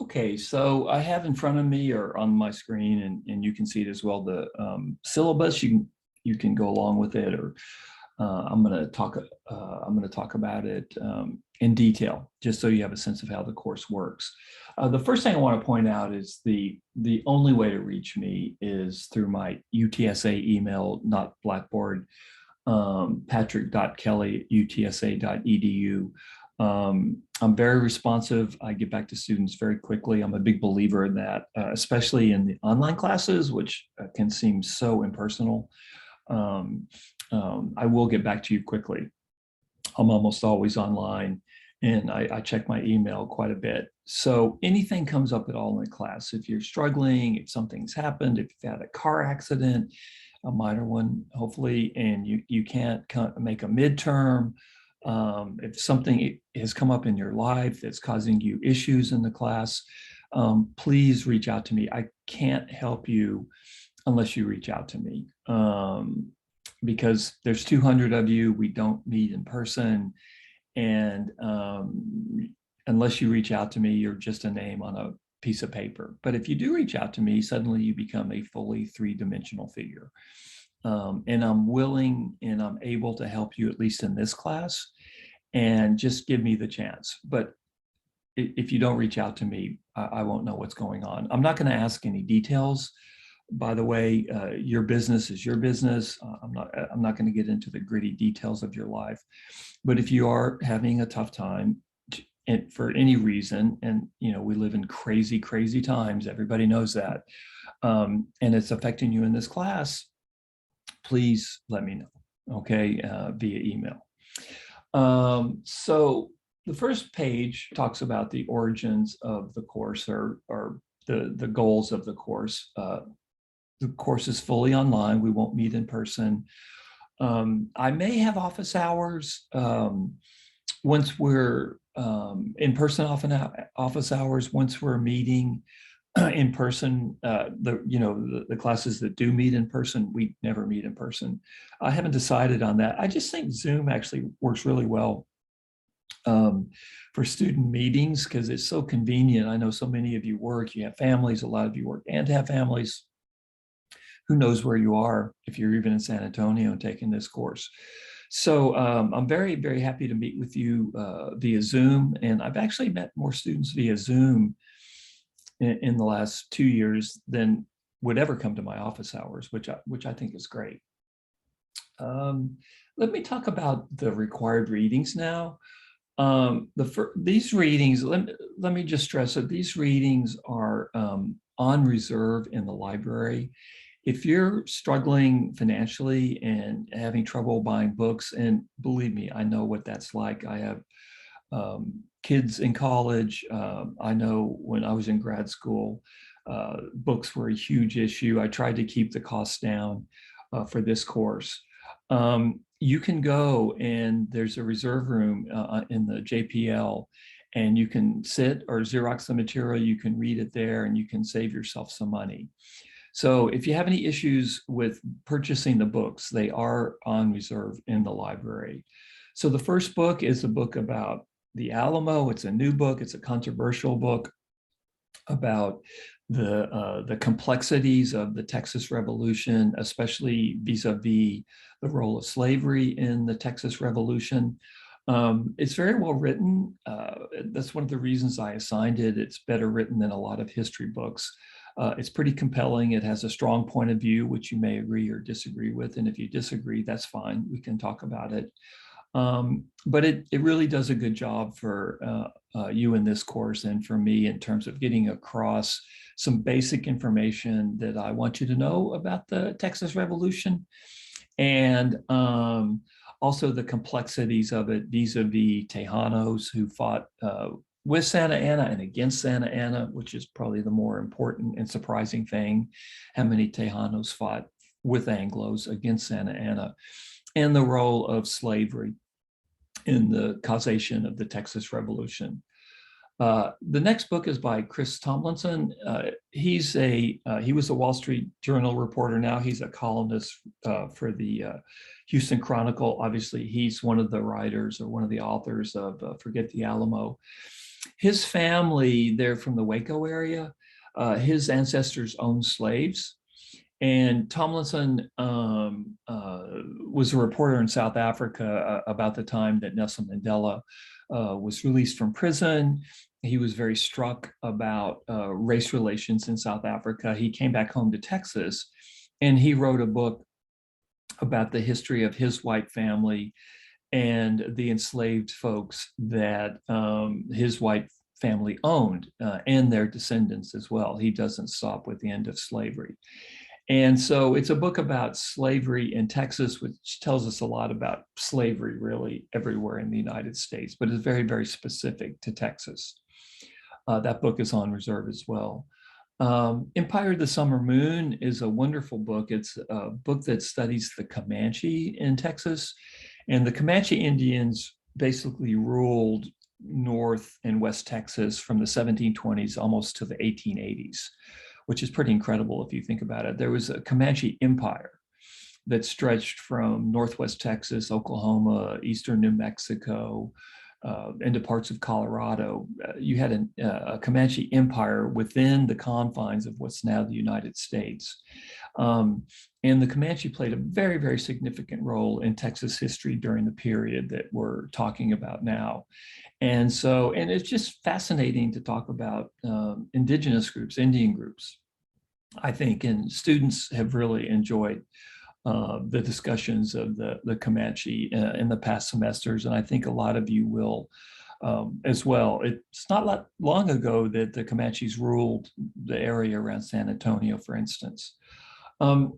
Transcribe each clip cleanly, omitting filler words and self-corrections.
Okay, so I have in front of me or on my screen, and you can see it as well, the syllabus. You can go along with it, or I'm going to talk about it in detail, just so you have a sense of how the course works. The first thing I want to point out is the only way to reach me is through my UTSA email, not Blackboard. patrick.kelly@utsa.edu. I'm very responsive. I get back to students very quickly. I'm a big believer in that, especially in the online classes, which can seem so impersonal. Um, I will get back to you quickly. I'm almost always online, and I check my email quite a bit. So anything comes up at all in class, if you're struggling, if something's happened, if you've had a car accident, a minor one, hopefully, and you can't make a midterm, if something has come up in your life that's causing you issues in the class, please reach out to me. I can't help you unless you reach out to me, because there's 200 of you. We don't meet in person, and unless you reach out to me, you're just a name on a piece of paper. But if you do reach out to me, suddenly you become a fully three-dimensional figure. And I'm willing and I'm able to help you, at least in this class, and just give me the chance. But if you don't reach out to me, I won't know what's going on. I'm not going to ask any details. By the way, your business is your business. I'm not going to get into the gritty details of your life. But if you are having a tough time, and for any reason, and we live in crazy, crazy times, everybody knows that, and it's affecting you in this class, please let me know, okay, via email. So the first page talks about the origins of the course, or the goals of the course. The course is fully online. We won't meet in person. I may have office hours once we're in-person office hours, once we're meeting in person. The classes that do meet in person, we never meet in person. I haven't decided on that. I just think Zoom actually works really well for student meetings, because it's so convenient. I know so many of you work, you have families, a lot of you work and have families. Who knows where you are, if you're even in San Antonio taking this course. So I'm very, very happy to meet with you via Zoom. And I've actually met more students via Zoom in the last 2 years than would ever come to my office hours, which I think is great. Let me talk about the required readings now. These readings, let me just stress that these readings are on reserve in the library. If you're struggling financially and having trouble buying books, and believe me, I know what that's like. I have kids in college. I know when I was in grad school, books were a huge issue. I tried to keep the costs down for this course. You can go, and there's a reserve room in the JPL, and you can sit or Xerox the material. You can read it there, and you can save yourself some money. So if you have any issues with purchasing the books, they are on reserve in the library. So the first book is a book about the Alamo. It's a new book. It's a controversial book about the complexities of the Texas Revolution, especially vis-a-vis the role of slavery in the Texas Revolution. It's very well written. That's one of the reasons I assigned it. It's better written than a lot of history books. It's pretty compelling. It has a strong point of view, which you may agree or disagree with. And if you disagree, that's fine. We can talk about it. But it really does a good job for you in this course, and for me, in terms of getting across some basic information that I want you to know about the Texas Revolution, and also the complexities of it vis-a-vis Tejanos who fought with Santa Anna and against Santa Anna, which is probably the more important and surprising thing. How many Tejanos fought with Anglos against Santa Anna, and the role of slavery in the causation of the Texas Revolution. The next book is by Chris Tomlinson. He was a Wall Street Journal reporter. Now he's a columnist for the Houston Chronicle. Obviously, he's one of the writers or one of the authors of Forget the Alamo. His family, they're from the Waco area. His ancestors owned slaves. And Tomlinson was a reporter in South Africa about the time that Nelson Mandela was released from prison. He was very struck about race relations in South Africa. He came back home to Texas, and he wrote a book about the history of his white family and the enslaved folks that his white family owned and their descendants as well. He doesn't stop with the end of slavery. And so it's a book about slavery in Texas, which tells us a lot about slavery really everywhere in the United States, but it's very, very specific to Texas. That book is on reserve as well. Empire of the Summer Moon is a wonderful book. It's a book that studies the Comanche in Texas. And the Comanche Indians basically ruled North and West Texas from the 1720s almost to the 1880s, which is pretty incredible if you think about it. There was a Comanche empire that stretched from Northwest Texas, Oklahoma, eastern New Mexico, into parts of Colorado. You had a Comanche empire within the confines of what's now the United States. And the Comanche played a very, very significant role in Texas history during the period that we're talking about now. And so, and it's just fascinating to talk about indigenous groups, Indian groups, I think, and students have really enjoyed the discussions of the Comanche in the past semesters, and I think a lot of you will as well. It's not long ago that the Comanches ruled the area around San Antonio, for instance.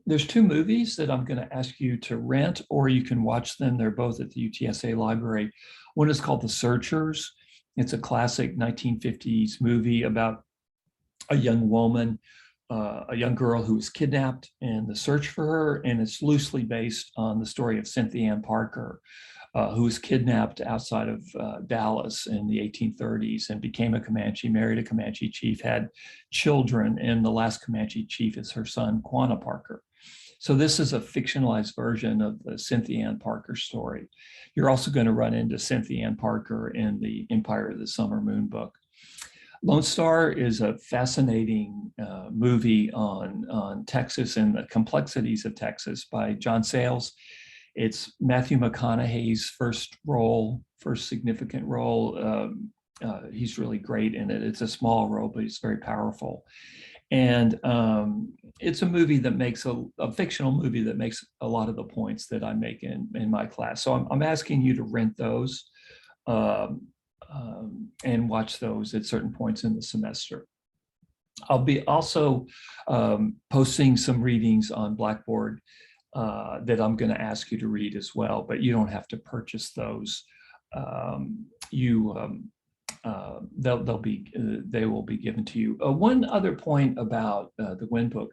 There's two movies that I'm going to ask you to rent, or you can watch them. They're both at the UTSA library. One is called The Searchers. It's a classic 1950s movie about a young woman, a young girl who was kidnapped and the search for her. And it's loosely based on the story of Cynthia Ann Parker, who was kidnapped outside of Dallas in the 1830s and became a Comanche, married a Comanche chief, had children, and the last Comanche chief is her son, Quanah Parker. So this is a fictionalized version of the Cynthia Ann Parker story. You're also going to run into Cynthia Ann Parker in the Empire of the Summer Moon book. Lone Star is a fascinating movie on Texas and the complexities of Texas by John Sayles. It's Matthew McConaughey's first significant role. He's really great in it. It's a small role, but he's very powerful. And it's a movie that makes a fictional movie that makes a lot of the points that I make in my class. So I'm asking you to rent those and watch those at certain points in the semester. I'll be also posting some readings on Blackboard that I'm going to ask you to read as well, but you don't have to purchase those. They will be given to you. One other point about the Gwyn book.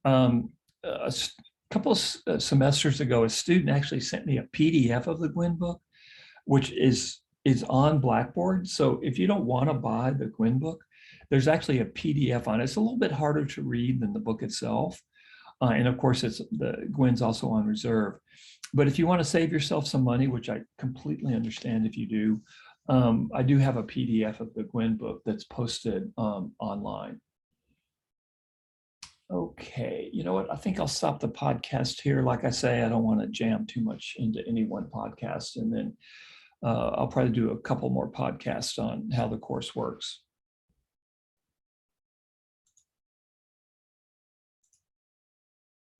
A couple of semesters ago, a student actually sent me a PDF of the Gwyn book, which is on Blackboard. So if you don't want to buy the Gwyn book, there's actually a PDF on it. It's a little bit harder to read than the book itself. And of course, the Gwyn's also on reserve. But if you want to save yourself some money, which I completely understand if you do, I do have a PDF of the Gwyn book that's posted online. Okay, you know what? I think I'll stop the podcast here. Like I say, I don't want to jam too much into any one podcast. And then I'll probably do a couple more podcasts on how the course works.